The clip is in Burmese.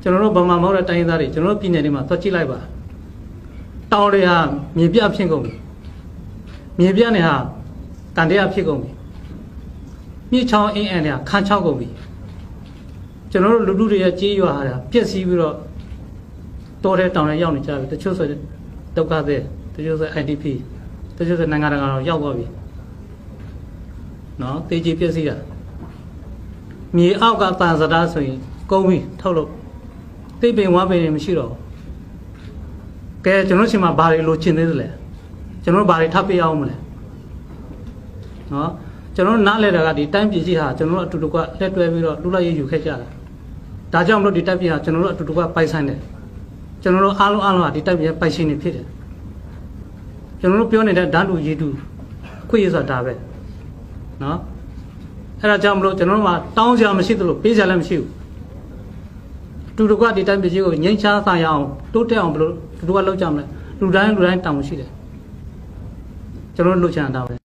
ကျွန်တော်တို့ဗမာမောက်တဲ့တိုင်းသားတွေကျွန်တော်တို့ပြည်နယ်တွေမှာသွားကြည့်လိုက်ပါတောင်တွေဟာမြေပြဖြစ်ကုန်ပြီမြေပြနဲ့ဟာတန်တရားဖြစ်ကုန်ပြီမြစ်ချောင်းအင်းအန်တွေခန်းချောက်ကုန်ပြီကျွန်တော်တို့လူထုတွေရဲ့ကြေးရွာဟာပြက်စီးပြီးတော့တောထဲတောင်ထဲရောက်နေကြပြီတချို့ဆိုဒုက္ခသည်တချို့ဆို IDP တချို့ဆိုနိုင်ငံတကာတော့ရောက်သွားပြီနော်တေးကြီးပြက်စီးတာမြေအောက်ကတန်စတာဆိုရင်ကုန်ပြီထုတ်လို့သိပင်ဝါပင်မရှိတော့ကဲကျွန်တော်ရှင်မှာဘာတွေလိုချင်သေးတယ်လဲကျွန်တော်ဘာတွေထပ်ပြရအောင်မလဲနော်ကျွန်တော်နားလဲတာကဒီတိုင်းပြည်ကြီးဟာကျွန်တော်တို့အတူတူကလက်တွဲပြီးတော့လူလိုက်ရယူခဲ့ကြတာဒါကြောင့်မလို့ဒီတိုက်ပြည်ဟာကျွန်တော်တို့အတူတူကပိုက်ဆိုင်တယ်ကျွန်တော်တို့အားလုံးဟာဒီတိုက်ပြည်ပိုက်ရှင်နေဖြစ်တယ်ကျွန်တော်တို့ပြောနေတဲ့ဓာတ်လူရည်တူခွင့်ရဆိုတာဒါပဲနော်အဲ့ဒါကြောင့်မလို့ကျွန်တော်တို့မှာတောင်းစရာမရှိသလိုပေးစရာလည်းမရှိဘူးတူတူကဒီတိုင်းပြည်ကြီးကိုငြိမ်းချမ်းသာရအောင်တိုးတက်အောင်ဘယ်လိုတူတူကလုပ်ကြမလဲလူတိုင်းတောင်းရှိတယ်ကျွန်တော်တို့လုပ်ချင်တာပဲ